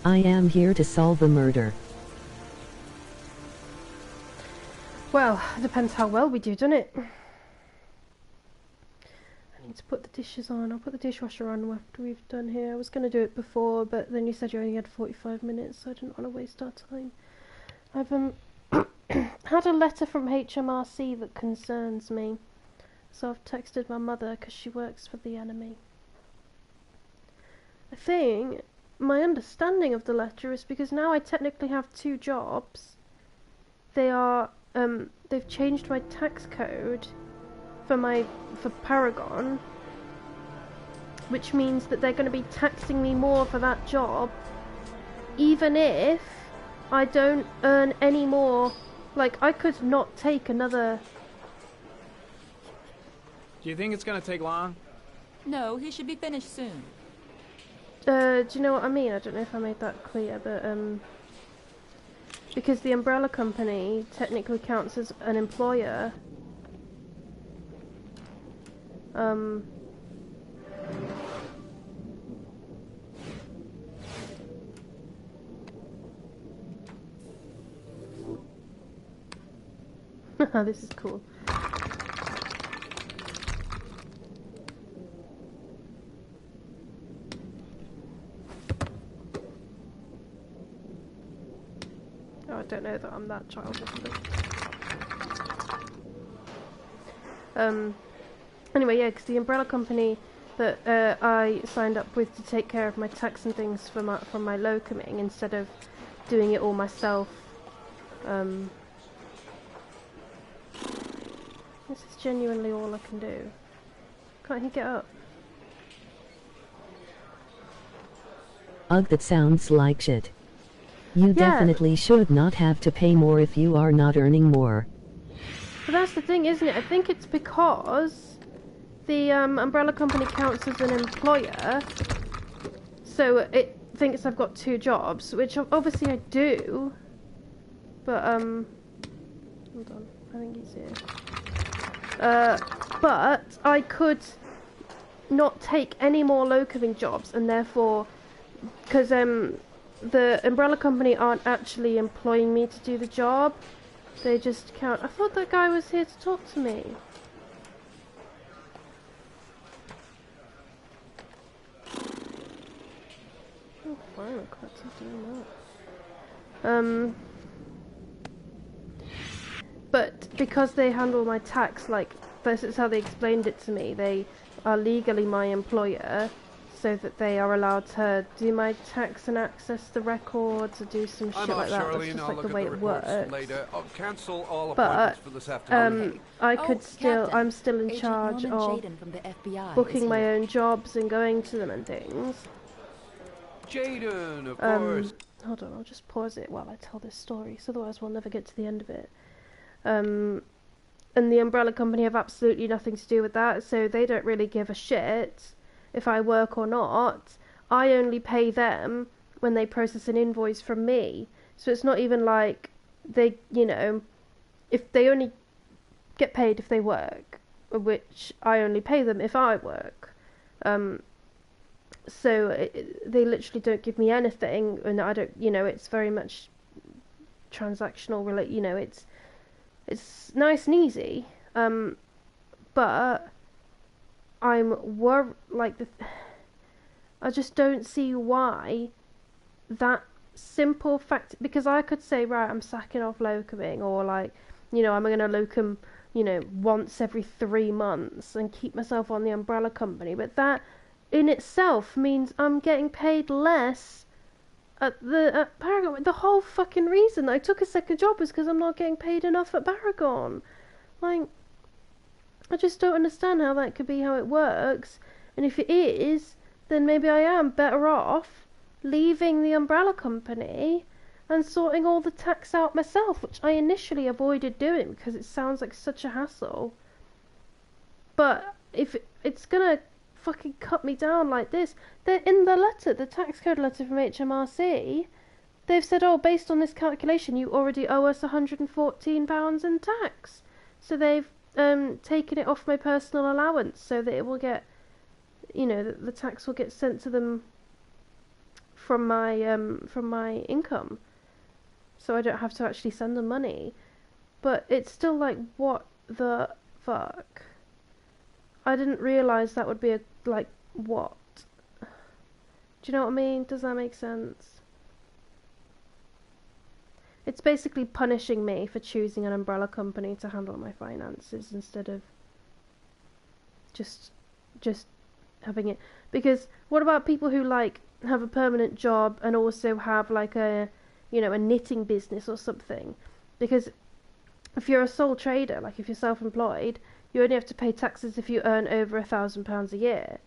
I am here to solve a murder. Well, it depends how well we do, doesn't it? I need to put the dishes on. I'll put the dishwasher on after we've done here. I was going to do it before, but then you said you only had 45 minutes, so I didn't want to waste our time. I've had a letter from HMRC that concerns me, so I've texted my mother because she works for the enemy. I think my understanding of the letter is because now I technically have 2 jobs. They've changed my tax code for Paragon, which means that they're going to be taxing me more for that job, even if I don't earn any more. Like, I could not take another. Do you think it's gonna take long? No, he should be finished soon. Do you know what I mean? I don't know if I made that clear, but because the umbrella company technically counts as an employer. This is cool. Oh, I don't know that I'm that childish. Anyway, yeah, because the umbrella company that I signed up with to take care of my tax and things from my locoming instead of doing it all myself. This is genuinely all I can do. Can't he get up? Ugh, that sounds like shit. You definitely should not have to pay more if you are not earning more. But that's the thing, isn't it? I think it's because the umbrella company counts as an employer, so it thinks I've got 2 jobs, which obviously I do. But hold on, I think he's here. But I could not take any more locoming jobs, and therefore, because the umbrella company aren't actually employing me to do the job, they just count. I thought that guy was here to talk to me. Oh, fine, I can't keep doing that. But because they handle my tax, like, this is how they explained it to me, they are legally my employer, so that they are allowed to do my tax and access the records or do some shit like that. That's just like the way it works. Later. I'll cancel all But appointments for this afternoon. I'm still in charge of booking my own jobs and going to them and things. Jaden, of course. Hold on, I'll just pause it while I tell this story, so otherwise we'll never get to the end of it. And the umbrella company have absolutely nothing to do with that, so they don't really give a shit if I work or not. I only pay them when they process an invoice from me, so it's not even like they, you know, if they only get paid if they work, which I only pay them if I work. So they literally don't give me anything, and I don't, you know, it's very much transactional, you know, it's nice and easy, but I'm I just don't see why that simple fact, because I could say, right, I'm sacking off locuming, or like, you know, I'm going to locum, you know, once every 3 months and keep myself on the umbrella company, but that in itself means I'm getting paid less at Paragon. The whole fucking reason I took a second job was because I'm not getting paid enough at Paragon. Like, I just don't understand how that could be how it works. And if it is, then maybe I am better off leaving the umbrella company and sorting all the tax out myself, which I initially avoided doing because it sounds like such a hassle. But if it's gonna fucking cut me down like this, they're in the letter, the tax code letter from HMRC, they've said, oh, based on this calculation you already owe us £114 in tax, so they've taken it off my personal allowance so that it will get, you know, the tax will get sent to them from my income, so I don't have to actually send them money. But it's still like, what the fuck? I didn't realise that would be what? Do you know what I mean? Does that make sense? It's basically punishing me for choosing an umbrella company to handle my finances instead of just having it. Because what about people who like have a permanent job and also have like a knitting business or something? Because if you're a sole trader, like if you're self-employed, you only have to pay taxes if you earn over £1,000 a year,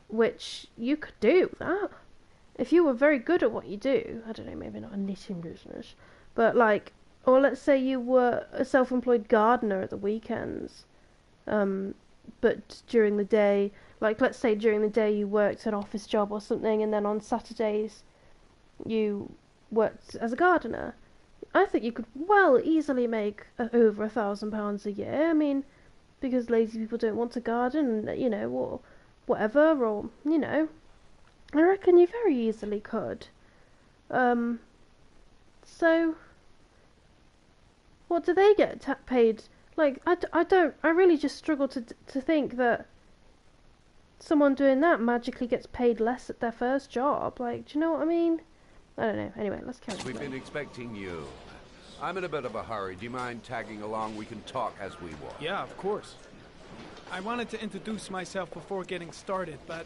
which you could do that if you were very good at what you do. I don't know, maybe not a knitting business, but like, or let's say you were a self-employed gardener at the weekends, but during the day, like let's say during the day you worked an office job or something, and then on Saturdays you worked as a gardener. I think you could well easily make over £1,000 a year. I mean, because lazy people don't want to garden, or whatever, or I reckon you very easily could. So what do they get paid? Like, I really just struggle to think that someone doing that magically gets paid less at their first job. Like, do you know what I mean? I don't know. Anyway, let's carry on. We've been expecting you. I'm in a bit of a hurry. Do you mind tagging along? We can talk as we walk. Yeah, of course. I wanted to introduce myself before getting started, but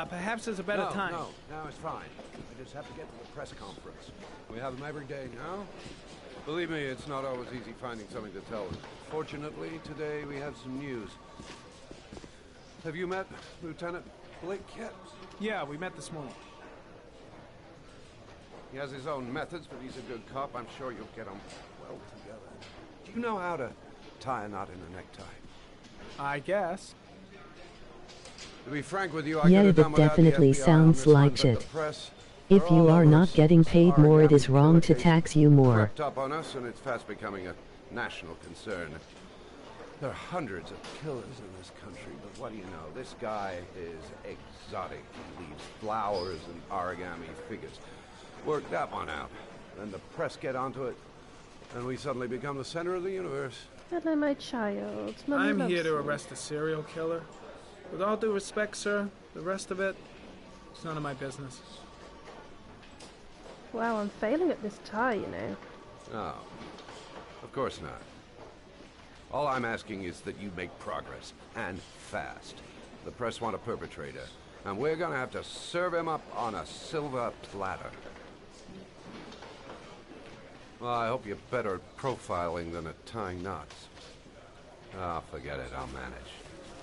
perhaps there's a better time. No, it's fine. I just have to get to the press conference. We have them every day now. Believe me, it's not always easy finding something to tell us. Fortunately, today we have some news. Have you met Lieutenant Blake yet? Yeah, we met this morning. He has his own methods, but he's a good cop. I'm sure you'll get on well together. Do you know how to tie a knot in a necktie? I guess. To be frank with you, I Yeah, could have that done without the definitely FBI on sounds this one, like but shit. the press, If they're you all are over not us. getting paid more, it Origami is wrong to killer tax case you more. crept up on us, and it's fast becoming a national concern. There are hundreds of killers in this country, but what do you know? This guy is exotic. He leaves flowers and origami figures. Work that one out. Then the press get onto it, and we suddenly become the center of the universe. Hello, my child. Mummy I'm here loves to you. arrest a serial killer. With all due respect, sir, the rest of it, it's none of my business. Wow, I'm failing at this tie, No, of course not. All I'm asking is that you make progress, and fast. The press want a perpetrator, and we're gonna have to serve him up on a silver platter. Well, I hope you're better at profiling than at tying knots. Oh, forget it, I'll manage.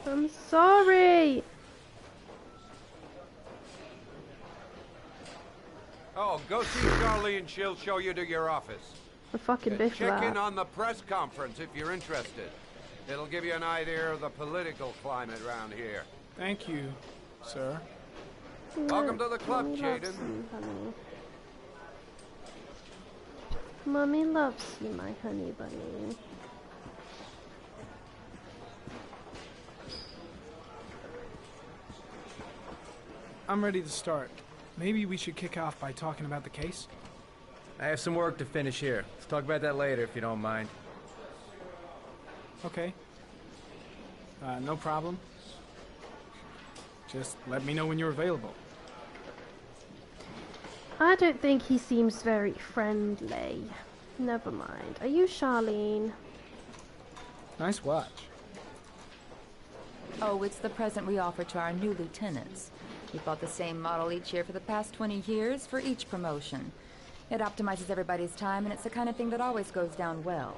I'm sorry. Oh, go see Charlene, she'll show you to your office. I fucking biffed Check in that. on the press conference if you're interested. It'll give you an idea of the political climate around here. Thank you, sir. Welcome to the club, Mummy loves Jaden. you, honey. Mummy loves you, my honey bunny. I'm ready to start. Maybe we should kick off by talking about the case? I have some work to finish here. Let's talk about that later if you don't mind. Okay. No problem. Just let me know when you're available. I don't think he seems very friendly. Never mind. Are you Charlene? Nice watch. Oh, it's the present we offer to our new lieutenants. We've bought the same model each year for the past 20 years for each promotion. It optimizes everybody's time, and it's the kind of thing that always goes down well.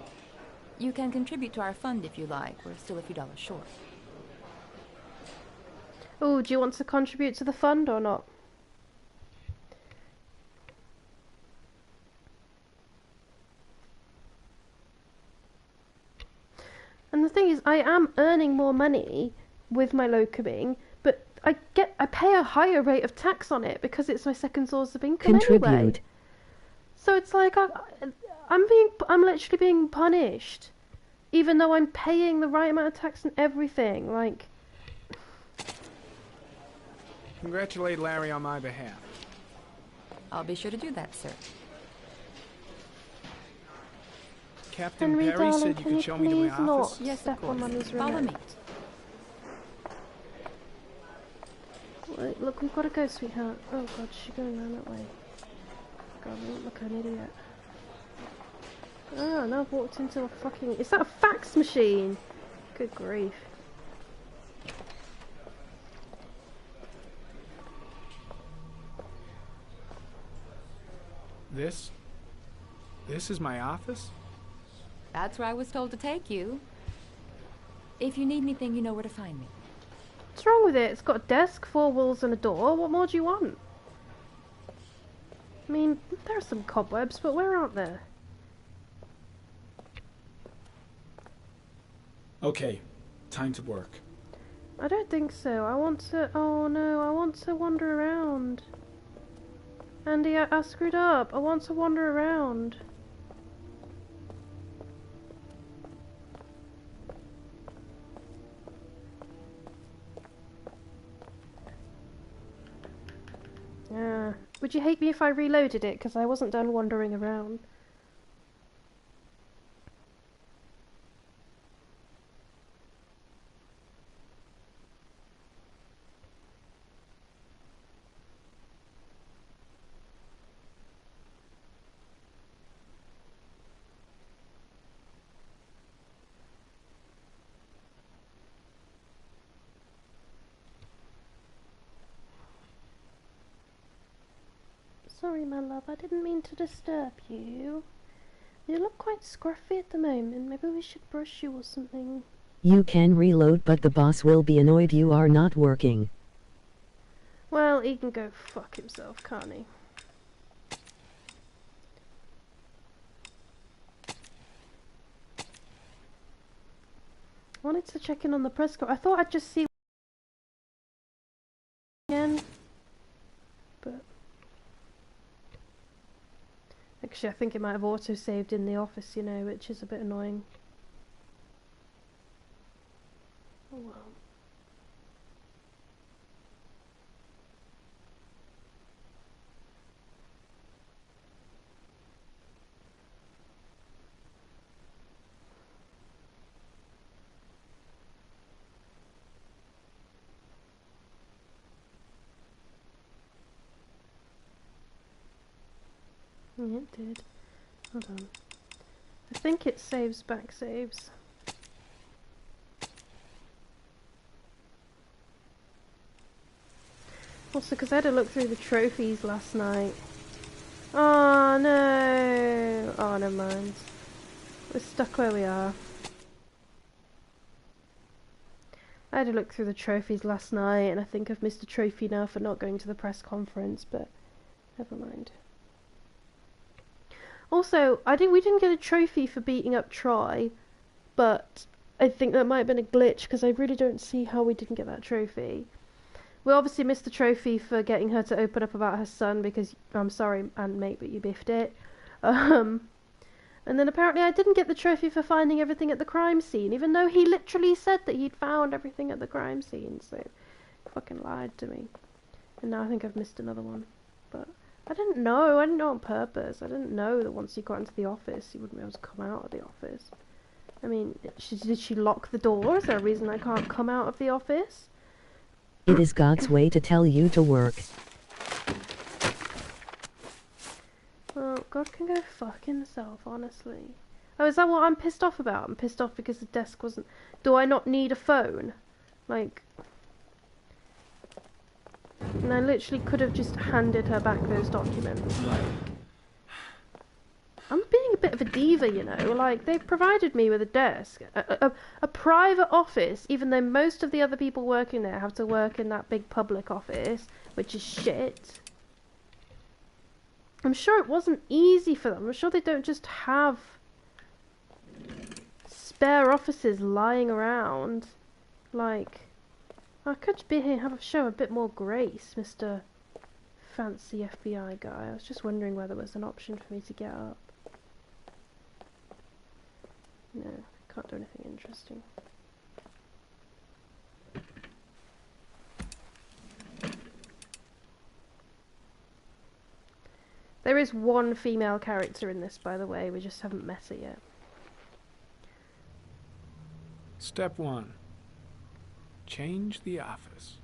You can contribute to our fund if you like. We're still a few dollars short. Oh, do you want to contribute to the fund or not? And the thing is, I am earning more money with my locoming, but I pay a higher rate of tax on it because it's my second source of income Contribute. anyway. So it's like I'm literally being punished, even though I'm paying the right amount of tax and everything. Like, Congratulate Larry on my behalf. I'll be sure to do that, sir. Captain Henry, Perry darling, said you can could you show me to my please not office. Yes, of step on course. Mummy's Follow remote? me. Wait, look, we've got to go, sweetheart. Oh god, she's going around that way. God, I look like an idiot. Oh, now I've walked into a fucking... Is that a fax machine? Good grief. This is my office? That's where I was told to take you. If you need anything, you know where to find me. What's wrong with it? It's got a desk, 4 walls and a door. What more do you want? I mean, there are some cobwebs, but where aren't there? Okay, time to work. I don't think so. I want to... Oh no, I want to wander around. Andy, I screwed up. I want to wander around. Yeah. Would you hate me if I reloaded it? Because I wasn't done wandering around. Sorry, my love, I didn't mean to disturb you. You look quite scruffy at the moment. Maybe we should brush you or something. You can reload, but the boss will be annoyed you are not working. Well, he can go fuck himself, can't he? I wanted to check in on the press corps. I thought I'd just see again, but actually I think it might have auto-saved in the office, you know, which is a bit annoying. Oh well. Yeah, it did. Hold on. I think it saves back saves. Also, because I had to look through the trophies last night. Oh no! Oh, never mind. We're stuck where we are. I had to look through the trophies last night, and I think I've missed a trophy now for not going to the press conference, but never mind. Also, we didn't get a trophy for beating up Troy, but I think that might have been a glitch, because I really don't see how we didn't get that trophy. We obviously missed the trophy for getting her to open up about her son, because, I'm sorry, Aunt Mate, but you biffed it. And then apparently I didn't get the trophy for finding everything at the crime scene, even though he literally said that he'd found everything at the crime scene, so he fucking lied to me. And now I think I've missed another one. But I didn't know on purpose. I didn't know that once you got into the office, you wouldn't be able to come out of the office. I mean, did she lock the door? Is there a reason I can't come out of the office? It is God's way to tell you to work. Well, God can go fuck himself, honestly. Oh, is that what I'm pissed off about? I'm pissed off because the desk wasn't... Do I not need a phone? Like... And I literally could have just handed her back those documents, like... I'm being a bit of a diva, you know, like, they've provided me with a desk, a private office, even though most of the other people working there have to work in that big public office, which is shit. I'm sure it wasn't easy for them. I'm sure they don't just have spare offices lying around. Like, I could be here and show a bit more grace, Mr. Fancy FBI guy. I was just wondering whether there was an option for me to get up. No, can't do anything interesting. There is one female character in this, by the way. We just haven't met her yet. Step 1. Change the office.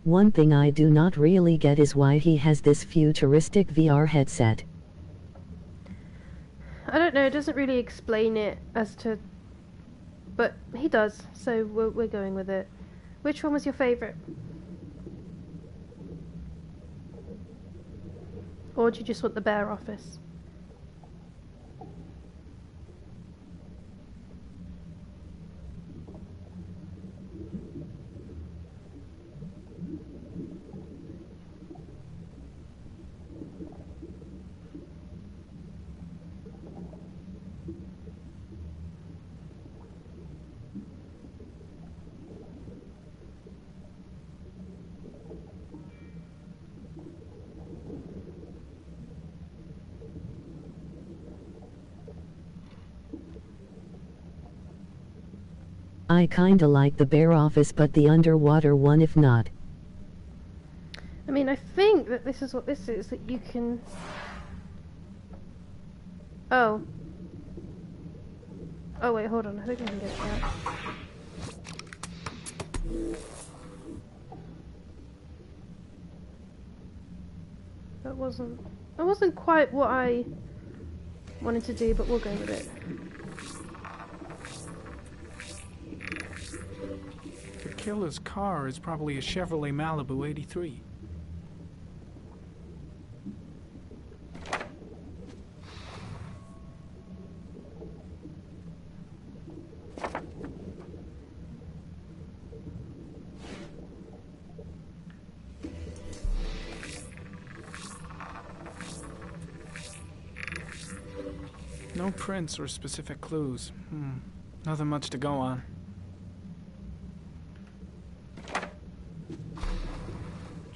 One thing I do not really get is why he has this futuristic VR headset. I don't know, it doesn't really explain it as to... But he does, so we're going with it. Which one was your favourite? Or do you just want the bare office? I kinda like the bare office, but the underwater one if not. I mean, I think that this is what this is, that you can... Oh. Oh wait, hold on, I think I can get it right. That wasn't quite what I wanted to do, but we'll go with it. The killer's car is probably a Chevrolet Malibu 83. No prints or specific clues. Nothing much to go on.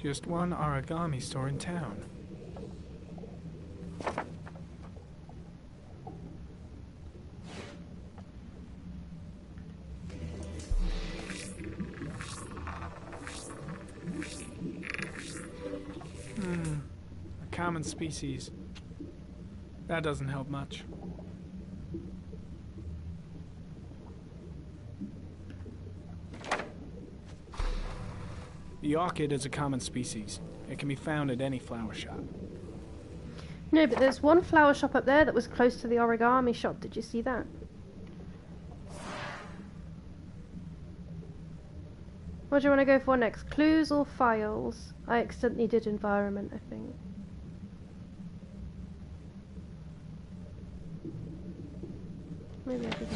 Just one origami store in town. A common species. That doesn't help much. The orchid is a common species. It can be found at any flower shop. No, but there's one flower shop up there that was close to the origami shop. Did you see that? What do you want to go for next? Clues or files? I accidentally did environment, I think. Maybe I didn't.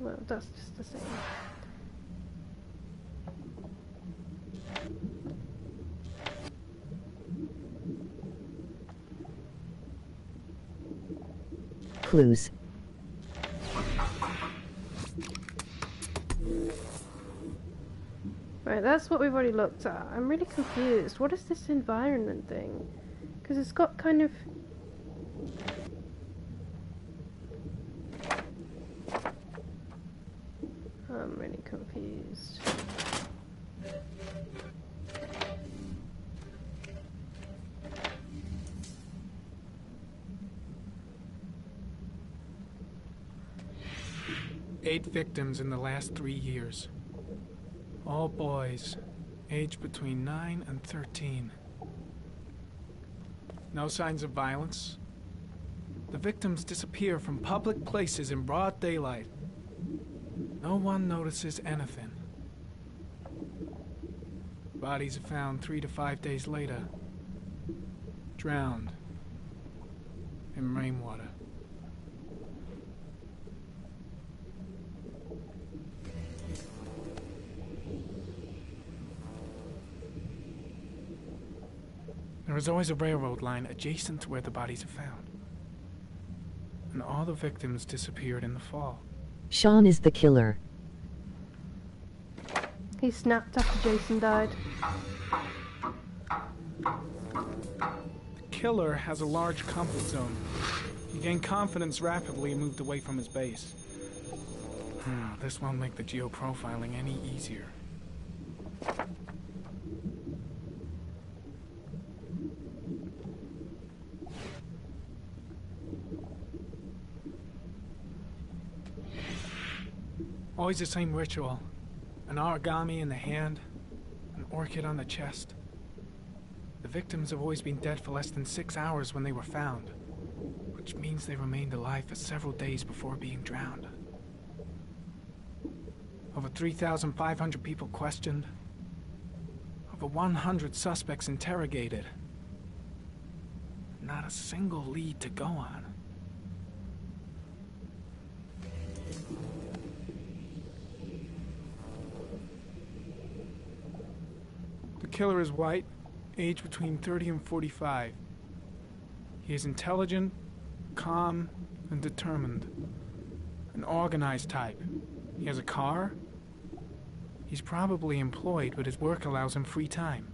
Well, that's just the same. Clues. Right, that's what we've already looked at. I'm really confused. What is this environment thing? Because it's got kind of... I'm really confused. 8 victims in the last 3 years. All boys, aged between 9 and 13. No signs of violence. The victims disappear from public places in broad daylight. No one notices anything. Bodies are found 3 to 5 days later, drowned in rainwater. There is always a railroad line adjacent to where the bodies are found. And all the victims disappeared in the fall. Sean is the killer. He snapped after Jason died. The killer has a large comfort zone. He gained confidence rapidly and moved away from his base. This won't make the geoprofiling any easier. Always the same ritual. An origami in the hand, an orchid on the chest. The victims have always been dead for less than 6 hours when they were found, which means they remained alive for several days before being drowned. Over 3,500 people questioned. Over 100 suspects interrogated. Not a single lead to go on. The killer is white, aged between 30 and 45. He is intelligent, calm, and determined. An organized type. He has a car. He's probably employed, but his work allows him free time.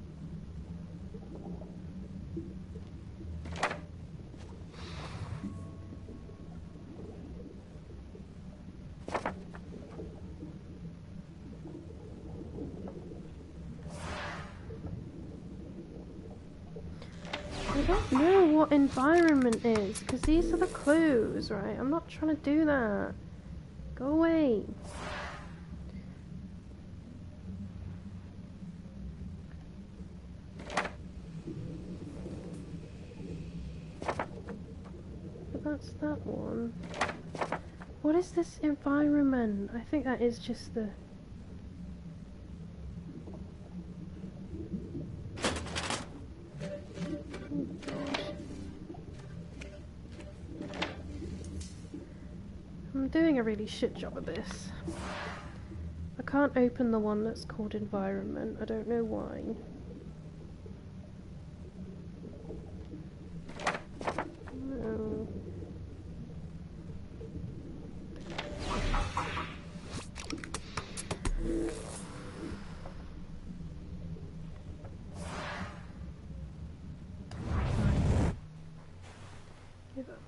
I don't know what environment is, because these are the clues, right? I'm not trying to do that. Go away. But that's that one. What is this environment? I think that is just the... I'm doing a really shit job of this. I can't open the one that's called environment. I don't know why. No. Give up.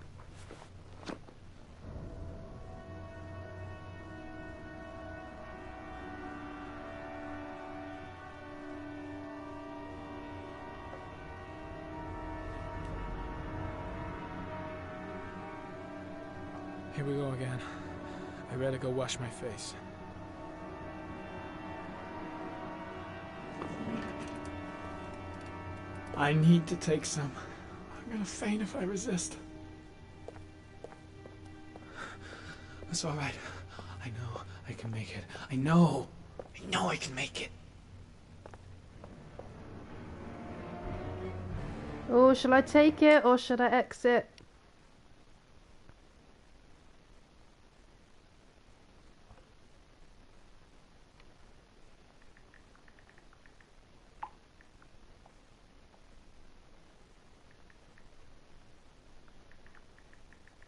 Here we go again. I better go wash my face. I need to take some. I'm gonna faint if I resist. It's all right. I know I can make it. I know I can make it. Oh, shall I take it or should I exit?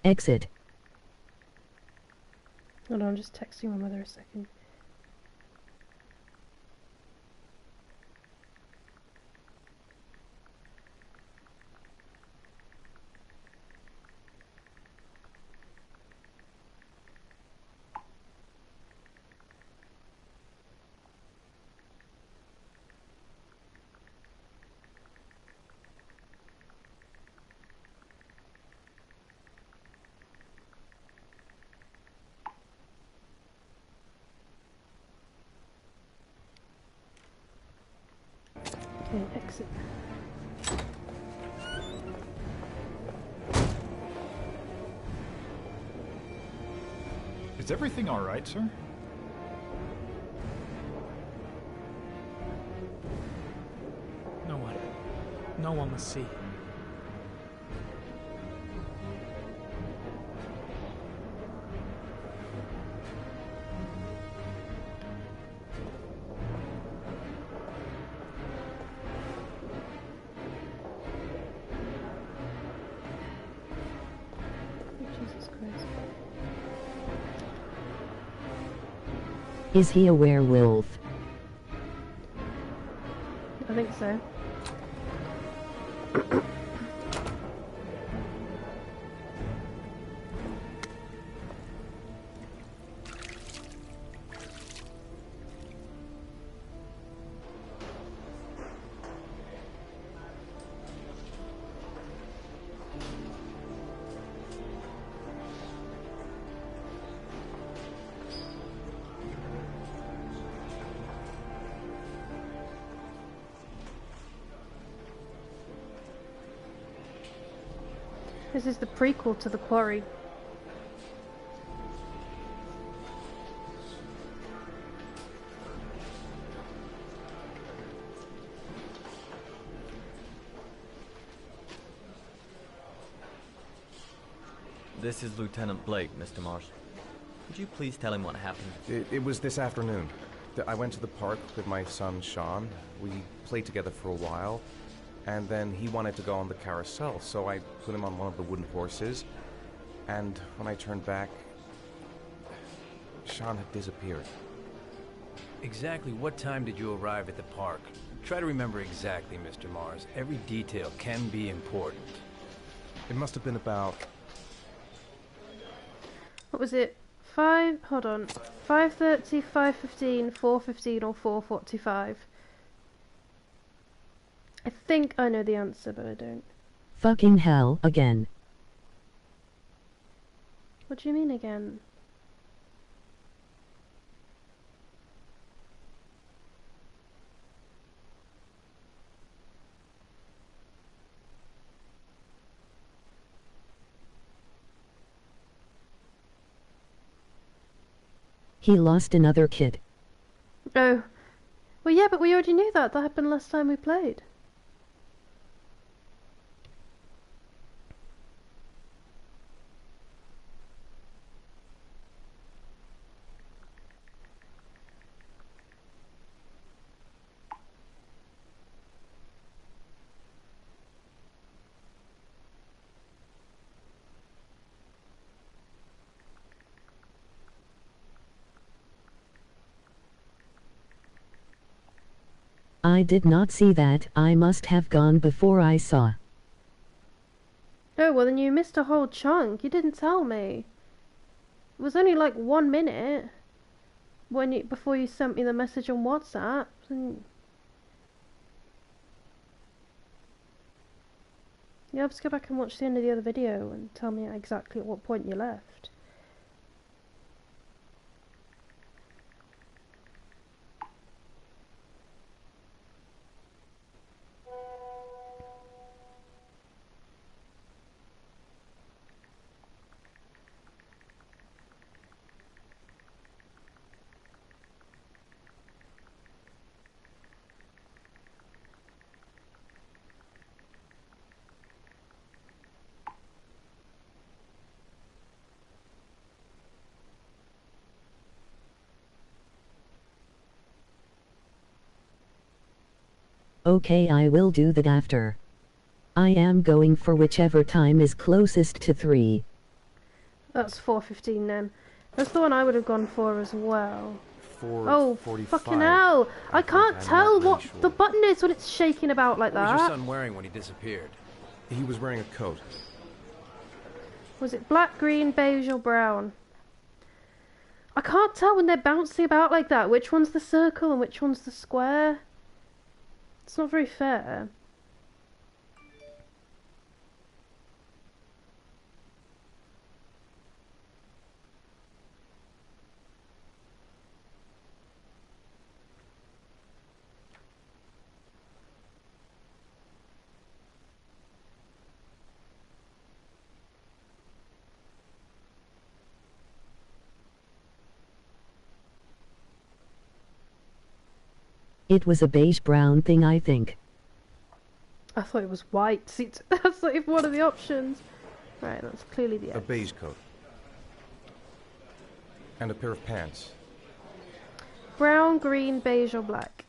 Exit. Hold on, I'm just texting my mother a second. exit. Is everything all right, sir? No one must see. Jesus Christ. Is he a werewolf? I think so. This is the prequel to The Quarry. This is Lieutenant Blake, Mr. Marsh. Could you please tell him what happened? It was this afternoon. I went to the park with my son, Sean. We played together for a while, and then he wanted to go on the carousel, so I put him on one of the wooden horses, and when I turned back, Sean had disappeared. Exactly what time did you arrive at the park? Try to remember exactly, Mr. Mars. Every detail can be important. It must have been about... What was it? 5:30, 5:15, 4:15 or 4:45? I think I know the answer, but I don't. Fucking hell, again. What do you mean again? He lost another kid. Oh. Well, yeah, but we already knew that. That happened last time we played. I did not see that. I must have gone before I saw. Oh, well then you missed a whole chunk. You didn't tell me. It was only like 1 minute before you sent me the message on WhatsApp. And you have to go back and watch the end of the other video and tell me exactly at what point you left. Okay, I will do that after. I am going for whichever time is closest to 3. That's 4:15 then. That's the one I would have gone for as well. 4:45. Fucking hell! I can't I'm tell not really what sure. the button is when it's shaking about like What was your that. son wearing when he disappeared? He was wearing a coat. Was it black, green, beige or brown? I can't tell when they're bouncing about like that. Which one's the circle and which one's the square? It's not very fair. It was a beige-brown thing, I think. I thought it was white. See, that's not even one of the options. Right, that's clearly the A X. beige coat. And a pair of pants. Brown, green, beige, or black?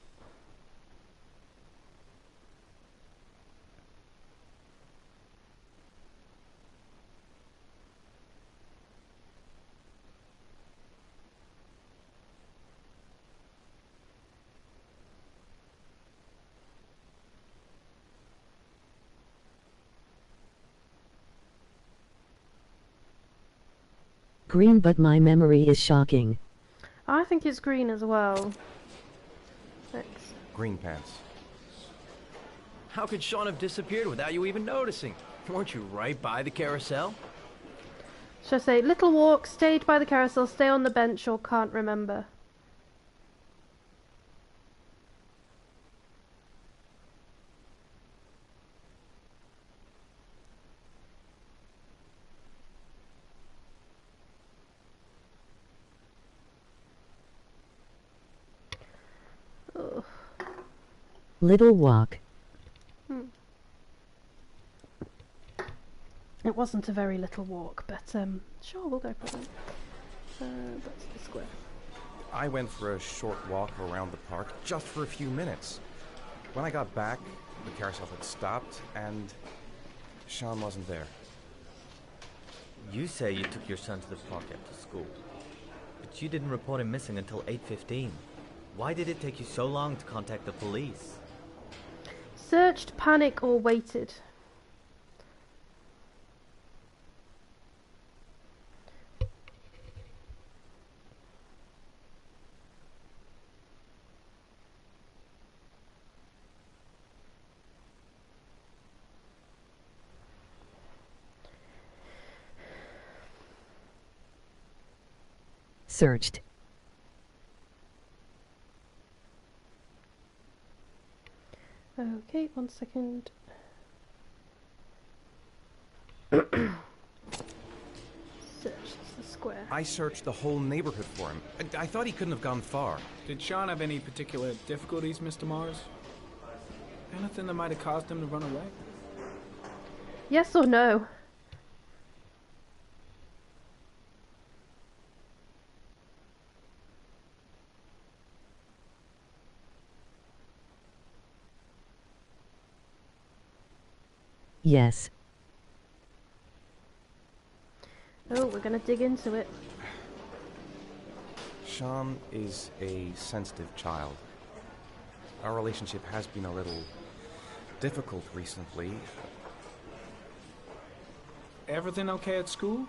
Green, but my memory is shocking. I think it's green as well. X. Green pants. How could Sean have disappeared without you even noticing? Weren't you right by the carousel? Should I say little walk, stayed by the carousel, stay on the bench, or can't remember? Ugh. Little walk. It wasn't a very little walk, but sure, we'll go for it. That's the square. I went for a short walk around the park just for a few minutes. When I got back, the carousel had stopped and Sean wasn't there. You say you took your son to the park after school, but you didn't report him missing until 8:15. Why did it take you so long to contact the police? Searched, panic, or waited? Searched. Okay, 1 second. Search the square. I searched the whole neighborhood for him. I thought he couldn't have gone far. Did Sean have any particular difficulties, Mr. Mars? Anything that might have caused him to run away? Yes or no? Yes. Oh, we're gonna dig into it. Sean is a sensitive child. Our relationship has been a little difficult recently. Everything okay at school?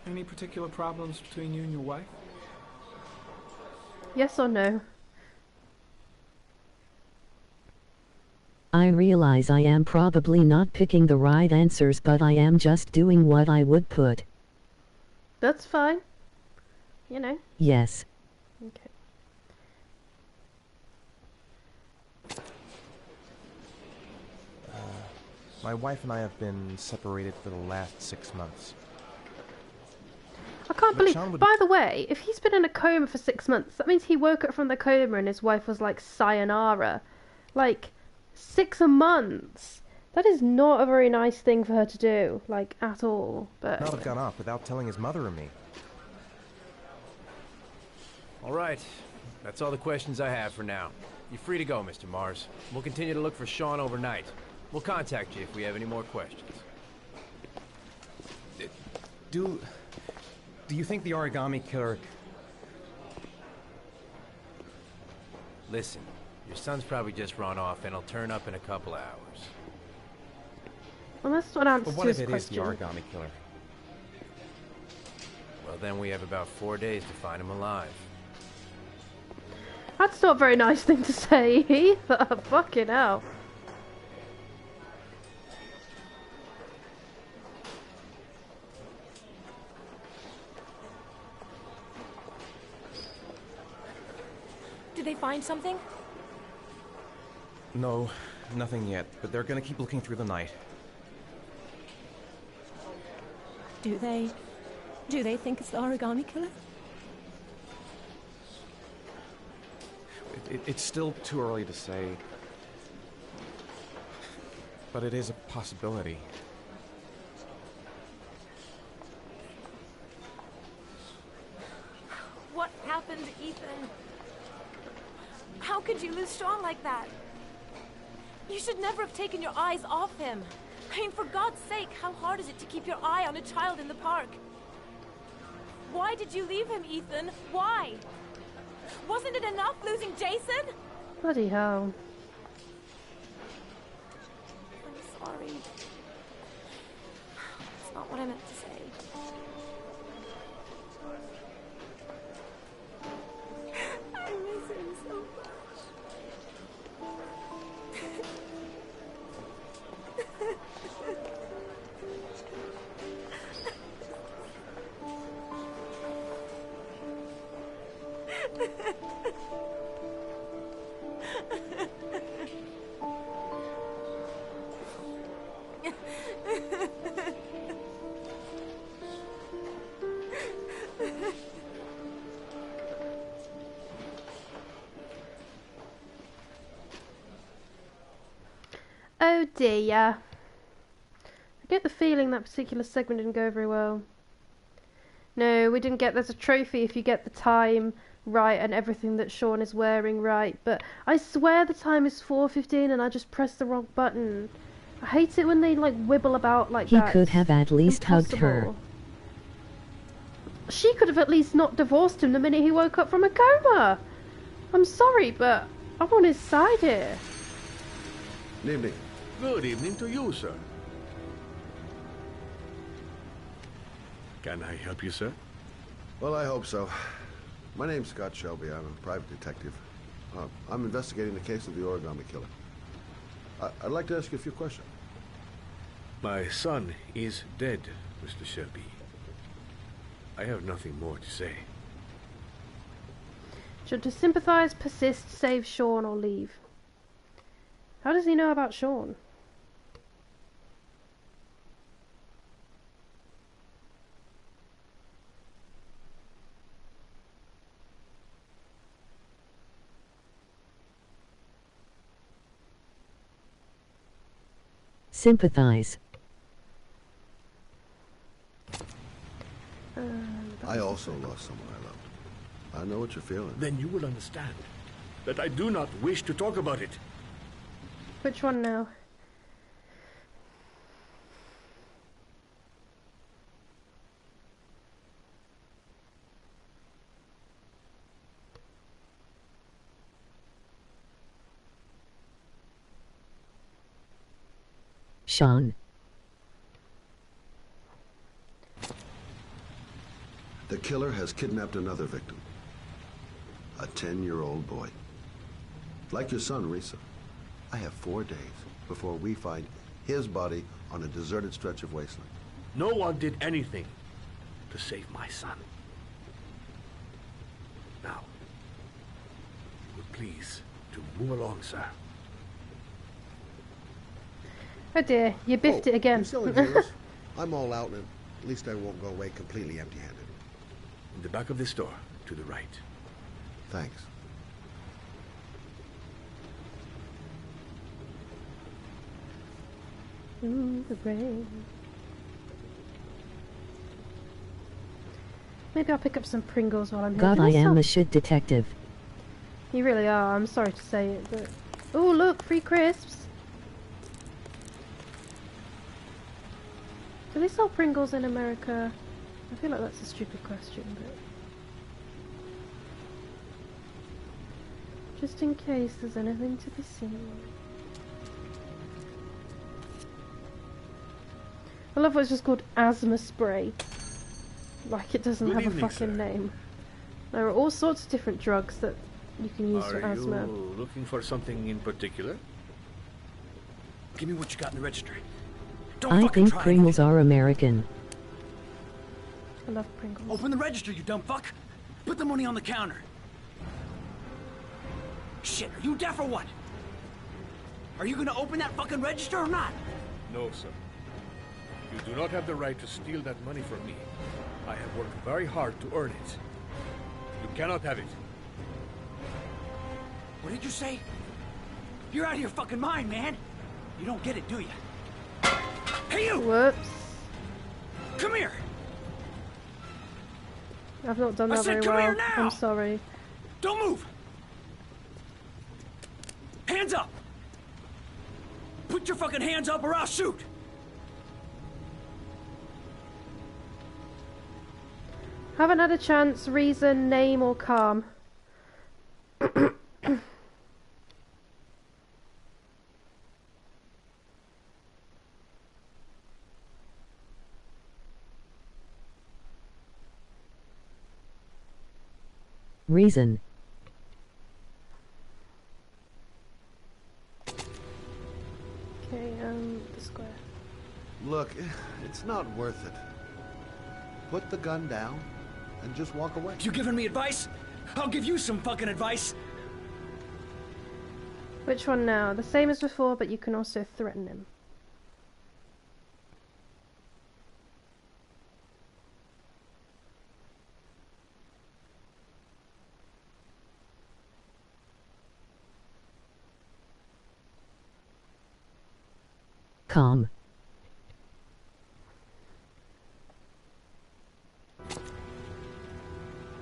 Any particular problems between you and your wife? Yes or no? I realize I am probably not picking the right answers, but I am just doing what I would put. That's fine. You know. Yes. Okay. My wife and I have been separated for the last 6 months. I can't But believe. Sean would- By the way, if he's been in a coma for 6 months, that means he woke up from the coma and his wife was like, sayonara. Like, 6 months. That is not a very nice thing for her to do, like, at all. But Not have gone off without telling his mother or me. All right. That's all the questions I have for now. You're free to go, Mr. Mars. We'll continue to look for Sean overnight. We'll contact you if we have any more questions. Do you think the origami killer... Listen, your son's probably just run off and he'll turn up in a couple hours. well, that's not an answer But to what his if it is question. the origami killer? Well, then we have about 4 days to find him alive. That's not a very nice thing to say either. Fucking hell. Did they find something? No, nothing yet, but they're gonna keep looking through the night. Do they think it's the origami killer? It's still too early to say. But it is a possibility. What happened, Ethan? How could you lose Sean like that? You should never have taken your eyes off him. I mean, for God's sake, how hard is it to keep your eye on a child in the park? Why did you leave him, Ethan? Why? Wasn't it enough losing Jason? Bloody hell. I'm sorry. It's not what I meant to say. I miss him so much. Oh dear. I get the feeling that particular segment didn't go very well. No, we didn't get... There's a trophy if you get the time right and everything that Sean is wearing right. But I swear the time is 4:15 and I just pressed the wrong button. I hate it when they like wibble about like He that. could have at least hugged her. Impossible. She could have at least not divorced him the minute he woke up from a coma. I'm sorry, but I'm on his side here. Good evening. Good evening to you, sir. Can I help you, sir? Well, I hope so. My name's Scott Shelby. I'm a private detective. I'm investigating the case of the origami killer. I'd like to ask you a few questions. My son is dead, Mr. Shelby. I have nothing more to say. Should to sympathise, persist, save Sean, or leave? How does he know about Sean? Sympathize. I also lost someone I loved. I know what you're feeling. Then you will understand that I do not wish to talk about it. Which one now? Sean. The killer has kidnapped another victim. A 10-year-old boy. Like your son, Risa. I have 4 days before we find his body on a deserted stretch of wasteland. No one did anything to save my son. Now, please, to move along, sir. Oh dear, you biffed it again. You selling heroes? I'm all out, and at least I won't go away completely empty-handed. In the back of this door, to the right. Thanks. In the rain. Maybe I'll pick up some Pringles while I'm here. God, Do I they am sell- a shit detective. You really are. I'm sorry to say it, but... Oh, look! Free crisps! Do they sell Pringles in America? I feel like that's a stupid question, but... Just in case there's anything to be seen. I love what's just called asthma spray. Like it doesn't Good have a evening, fucking sir. name. There are all sorts of different drugs that you can use for Are asthma. you looking for something in particular? Give me what you got in the register. Don't I fucking think try Pringles are American. I love Pringles. Open the register, you dumb fuck! Put the money on the counter! Shit, are you deaf or what? Are you gonna open that fucking register or not? No, sir. You do not have the right to steal that money from me. I have worked very hard to earn it. You cannot have it. What did you say? You're out of your fucking mind, man. You don't get it, do you? Hey, you! Whoops. Come here! I've not done I that said, very come well. here now! I'm sorry. Don't move! Hands up! Put your fucking hands up or I'll shoot! Haven't had a chance, reason, name, or calm. Reason. Okay, the square. Look, it's not worth it. Put the gun down and just walk away. You giving me advice? I'll give you some fucking advice. Which one now? The same as before, but you can also threaten him. Calm.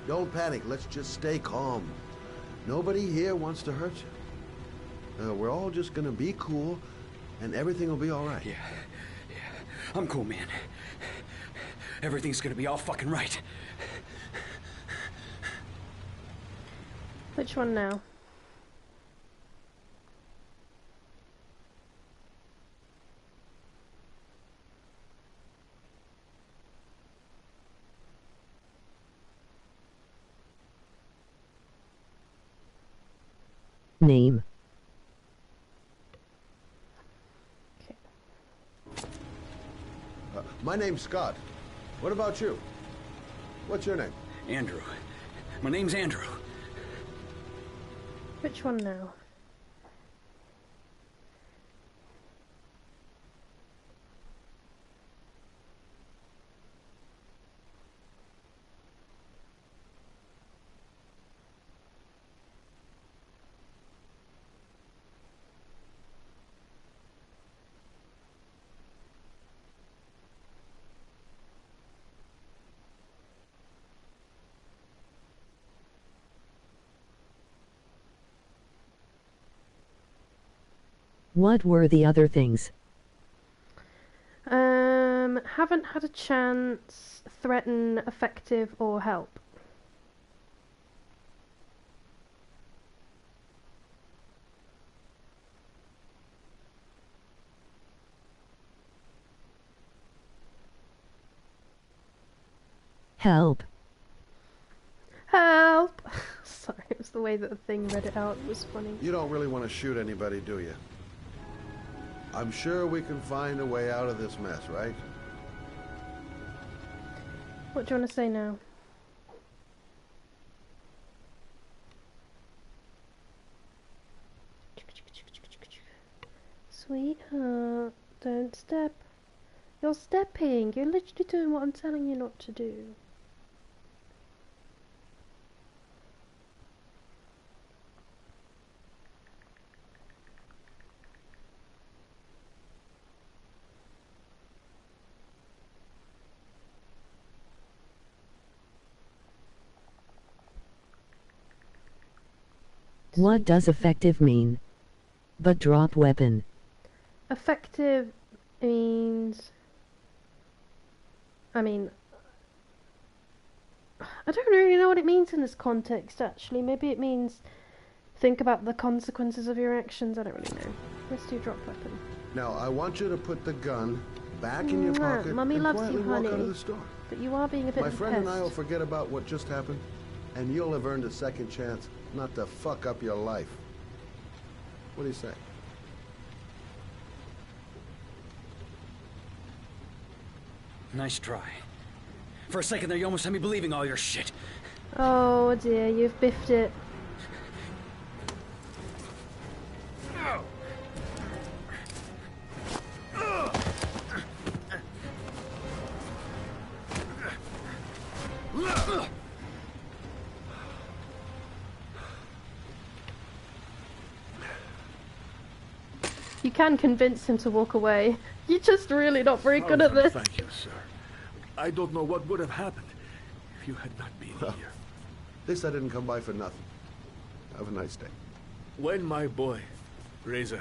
Don't panic. Let's just stay calm. Nobody here wants to hurt you. We're all just gonna be cool, and everything will be all right. Yeah. I'm cool, man. Everything's gonna be all fucking right. Which one now? Name. My name's Scott. What about you? What's your name? Andrew. My name's Andrew. Which one now? What were the other things? Haven't had a chance, threaten, effective, or help. Help. Help! Sorry, it was the way that the thing read it out. It was funny. You don't really want to shoot anybody, do you? I'm sure we can find a way out of this mess, right? What do you want to say now? Sweetheart, don't step. You're stepping. You're literally doing what I'm telling you not to do. What does effective mean? But drop weapon. Effective means... I mean... I don't really know what it means in this context, actually. Maybe it means think about the consequences of your actions. I don't really know. Let's do drop weapon. Now, I want you to put the gun back in your pocket Mummy and loves quietly you, walk honey. out of the store. But you are being a bit My of a friend and I will pest. forget about what just happened, and you'll have earned a second chance not to fuck up your life. What do you say? Nice try. For a second there, you almost had me believing all your shit. Oh dear, you've biffed it. you can convince him to walk away. You're just really not very good at this. Thank you, sir. I don't know what would have happened if you had not been here. This I didn't come by for nothing. Have a nice day. When my boy, Reza,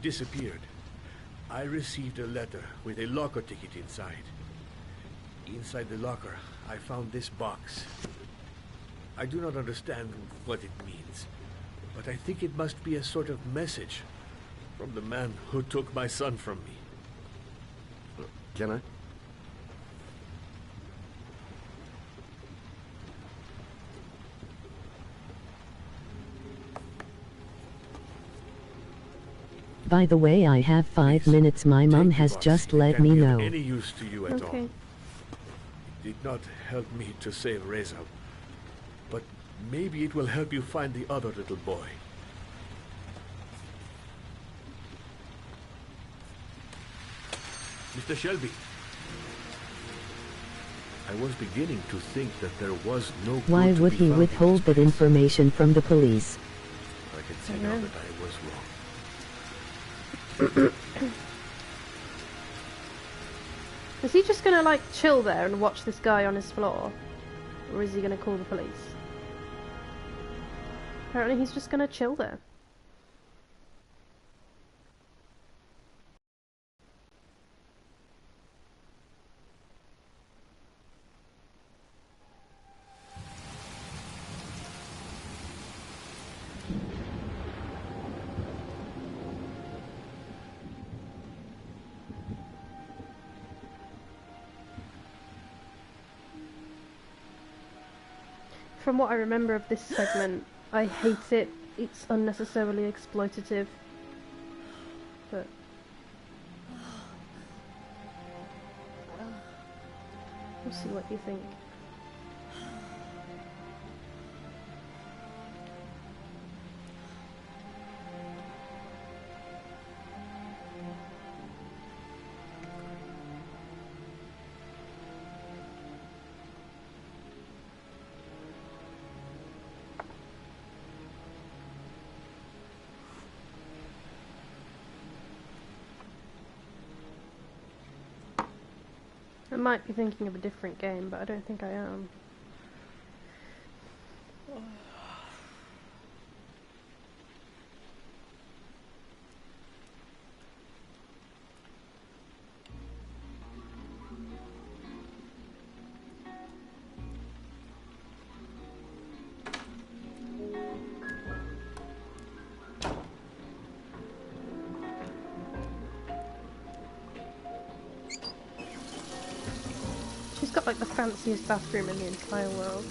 disappeared, I received a letter with a locker ticket inside. Inside the locker, I found this box. I do not understand what it means, but I think it must be a sort of message from the man who took my son from me. Can I? By the way, I have 5 minutes. My mom has just let me know. Any use to you at all? Okay. It did not help me to save Reza, but maybe it will help you find the other little boy. Mr. Shelby, I was beginning to think that there was no clue Why to would be he found in withhold this that information from the police? I can see now that I was wrong. Is he just gonna like chill there and watch this guy on his floor? Or is he gonna call the police? Apparently he's just gonna chill there. From what I remember of this segment, I hate it. It's unnecessarily exploitative. But we'll see what you think. I might be thinking of a different game, but I don't think I am. She's got like the fanciest bathroom in the entire world.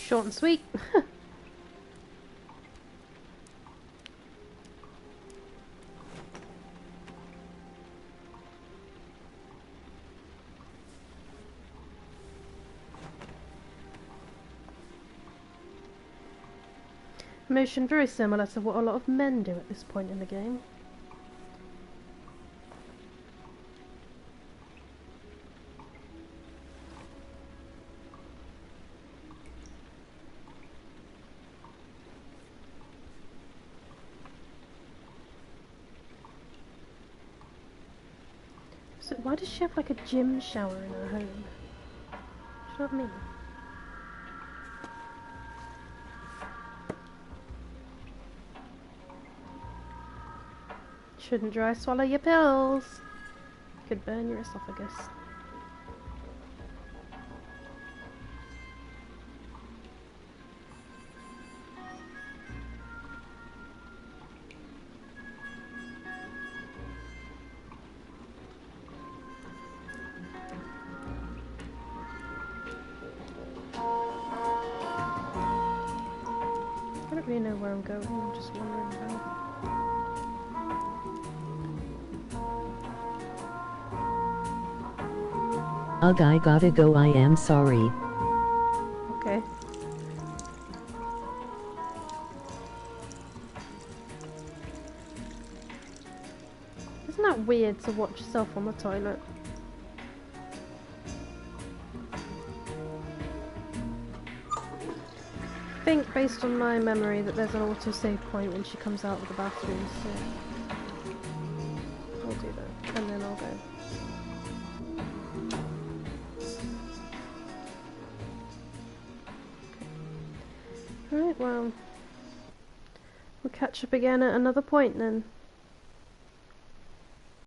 Short and sweet. Motion very similar to what a lot of men do at this point in the game. So why does she have like a gym shower in her home? Do you know what I mean? Shouldn't dry swallow your pills. Could burn your esophagus. where I'm going. I'm just wondering how. Ugh, I gotta go. I am sorry. Okay. Isn't that weird to watch yourself on the toilet? I think, based on my memory, that there's an autosave point when she comes out of the bathroom, so I'll do that, and then I'll go. Alright, well, we'll catch up again at another point then.